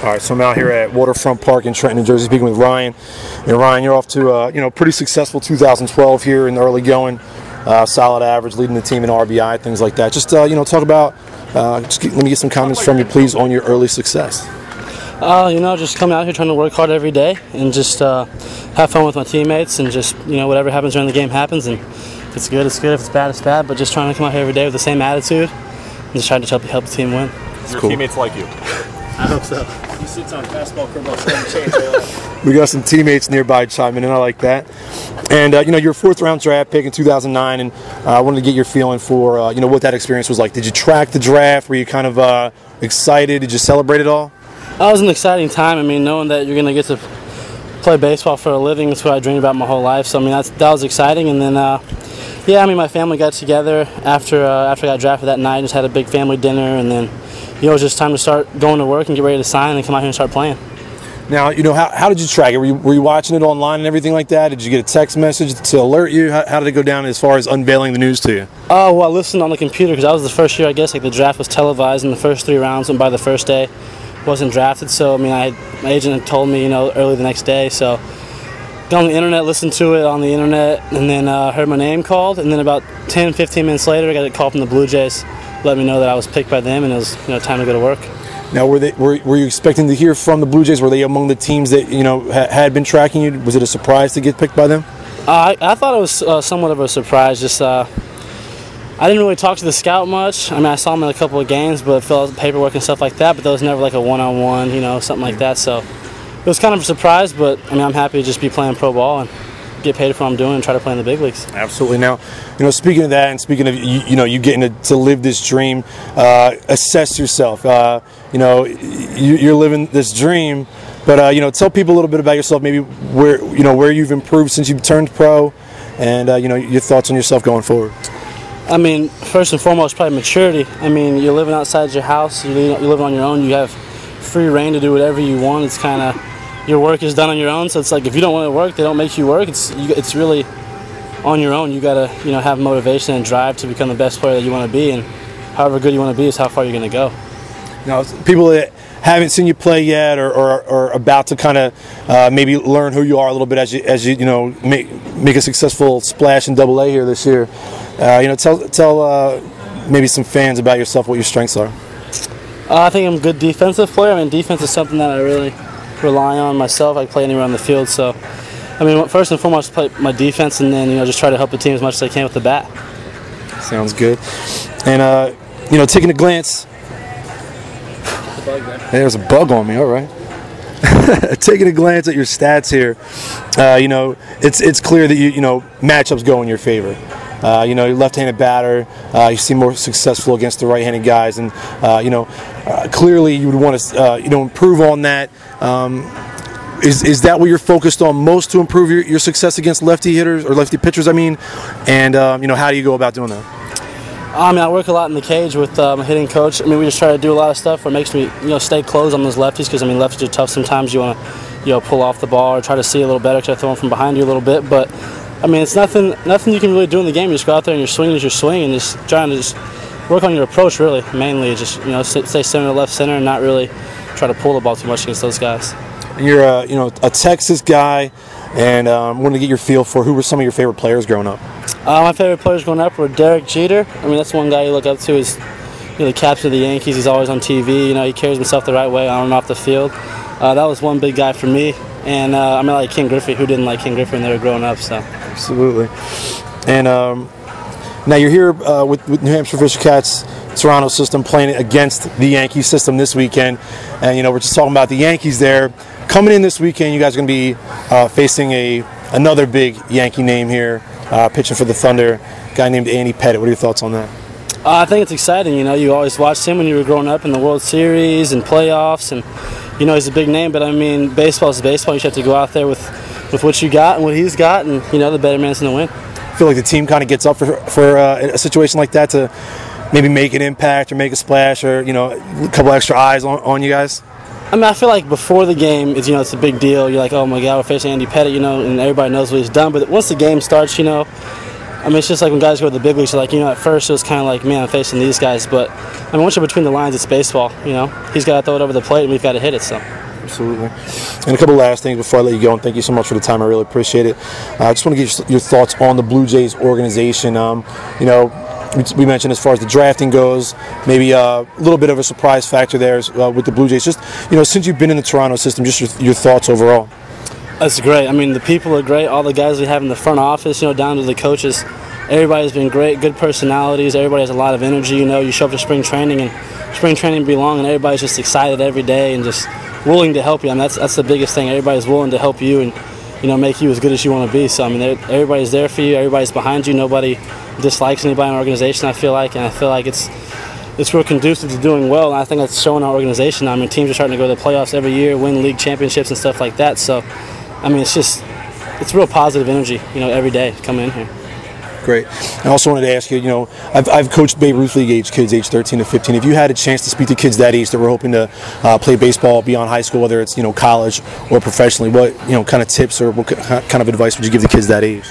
All right, so I'm out here at Waterfront Park in Trenton, New Jersey, speaking with Ryan. And Ryan, you're off to a pretty successful 2012 here in the early going. Solid average, leading the team in RBI, things like that. Just talk about. Let me get some comments from you, please, on your early success. Just coming out here trying to work hard every day and just have fun with my teammates and just whatever happens during the game happens. And if it's good, it's good. If it's bad, it's bad. But just trying to come out here every day with the same attitude and just trying to help the team win. Your teammates like you. I hope so. He sits on fastball, curveball, change. We got some teammates nearby chiming in. I like that. And you're a fourth-round draft pick in 2009, and I wanted to get your feeling for what that experience was like. Did you track the draft? Were you kind of excited? Did you celebrate it all? It was an exciting time. I mean, knowing that you're going to get to play baseball for a living is what I dreamed about my whole life. So I mean, that was exciting. And then, my family got together after I got drafted that night. Just had a big family dinner, and then. It was just time to start going to work and get ready to sign and come out here and start playing. Now, how did you track it? Were you watching it online and everything like that? Did you get a text message to alert you? How did it go down as far as unveiling the news to you? Oh, well, I listened on the computer because that was the first year, I guess, the draft was televised and the first 3 rounds went by the first day. Wasn't drafted, so, my agent had told me, early the next day, so got on the internet, listened to it on the internet, and then heard my name called, and then about 10, 15 minutes later, I got a call from the Blue Jays. Let me know that I was picked by them and it was time to go to work. Now, were you expecting to hear from the Blue Jays? Were they among the teams that had been tracking you? Was it a surprise to get picked by them? I thought it was somewhat of a surprise. Just I didn't really talk to the scout much. I saw him in a couple of games, but fill out paperwork and stuff like that. But there was never like a one-on-one, something like that. So it was kind of a surprise. But I'm happy to just be playing pro ball and get paid for what I'm doing and try to play in the big leagues. Absolutely. Now, speaking of that and speaking of, you getting to live this dream, assess yourself. You're living this dream, but, tell people a little bit about yourself, maybe where you've improved since you've turned pro and, your thoughts on yourself going forward. First and foremost, probably maturity. You're living outside your house, you're living on your own, you have free reign to do whatever you want. It's kind of your work is done on your own, so it's like if you don't want to work, they don't make you work. It's really on your own. You gotta have motivation and drive to become the best player that you want to be, and however good you want to be is how far you're going to go. Now, people that haven't seen you play yet, or about to kind of maybe learn who you are a little bit as you make a successful splash in AA here this year. Tell maybe some fans about yourself, what your strengths are. I think I'm a good defensive player. Defense is something that I really rely on myself. I can play anywhere on the field, so first and foremost, play my defense, and then just try to help the team as much as I can with the bat. Sounds good. And taking a glance. There's a bug on me. All right. Taking a glance at your stats here, it's clear that matchups go in your favor. You're left-handed batter. You seem more successful against the right-handed guys, and clearly you would want to improve on that. Is that what you're focused on most to improve your success against lefty hitters or lefty pitchers? And how do you go about doing that? I work a lot in the cage with my hitting coach. We just try to do a lot of stuff where it makes me stay close on those lefties because lefties are tough sometimes. You want to pull off the ball or try to see a little better because I throw them from behind you a little bit, but. It's nothing you can really do in the game. You just go out there and your swing is your swing, and just trying to just work on your approach. Really, mainly just stay center to left center and not really try to pull the ball too much against those guys. And you're a Texas guy, and wanted to get your feel for who were some of your favorite players growing up. My favorite players growing up were Derek Jeter. That's one guy you look up to. He's the captain of the Yankees. He's always on TV. He carries himself the right way on and off the field. That was one big guy for me. And I like Ken Griffey. Who didn't like Ken Griffey when they were growing up? So. Absolutely. And now you're here with New Hampshire Fisher Cats Toronto system playing against the Yankee system this weekend. And we're just talking about the Yankees there. Coming in this weekend, you guys are going to be facing another big Yankee name here, pitching for the Thunder, a guy named Andy Pettitte. What are your thoughts on that? I think it's exciting. You always watched him when you were growing up in the World Series and playoffs, and he's a big name. But baseball is baseball. You just have to go out there with what you got and what he's got, and the better man's going to win. I feel like the team kind of gets up for a situation like that to maybe make an impact or make a splash or a couple extra eyes on you guys. I feel like before the game, it's a big deal. You're like, oh my God, we're facing Andy Pettitte, and everybody knows what he's done. But once the game starts, I mean, it's just like when guys go to the big leagues, like, you know, at first it was kind of like, man, I'm facing these guys. But, I mean, once you're between the lines, it's baseball, you know. He's got to throw it over the plate, and we've got to hit it, so. Absolutely. And a couple last things before I let you go, and thank you so much for the time. I really appreciate it. I just want to get your thoughts on the Blue Jays organization. You know, we mentioned as far as the drafting goes, maybe a little bit of a surprise factor there with the Blue Jays. Just, you know, since you've been in the Toronto system, just your thoughts overall. That's great. I mean, the people are great. All the guys we have in the front office, you know, down to the coaches, everybody's been great, good personalities. Everybody has a lot of energy. You know, you show up to spring training, and spring training be long, and everybody's just excited every day and just willing to help you. I mean, that's the biggest thing. Everybody's willing to help you and, you know, make you as good as you want to be. So, I mean, everybody's there for you. Everybody's behind you. Nobody dislikes anybody in our organization, I feel like, and I feel like it's real conducive to doing well, and I think that's showing our organization. I mean, teams are starting to go to the playoffs every year, win league championships and stuff like that. So, I mean, it's real positive energy, you know, every day coming in here. Great. I also wanted to ask you, you know, I've coached Babe Ruth League age kids, age 13 to 15. If you had a chance to speak to kids that age that were hoping to play baseball beyond high school, whether it's, you know, college or professionally, what, you know, kind of tips or what kind of advice would you give the kids that age?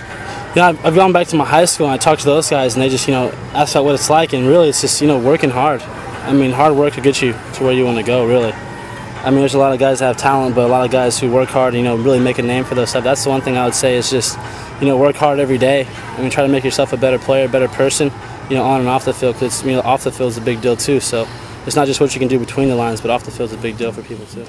Yeah, I've gone back to my high school and I talked to those guys, and they just, you know, asked about what it's like, and really it's just, you know, working hard. I mean, hard work to get you to where you want to go, really. I mean, there's a lot of guys that have talent, but a lot of guys who work hard, you know, really make a name for themselves. That's the one thing I would say is just, you know, work hard every day. I mean, try to make yourself a better player, a better person, you know, on and off the field, because, you know, off the field is a big deal too. So it's not just what you can do between the lines, but off the field is a big deal for people too.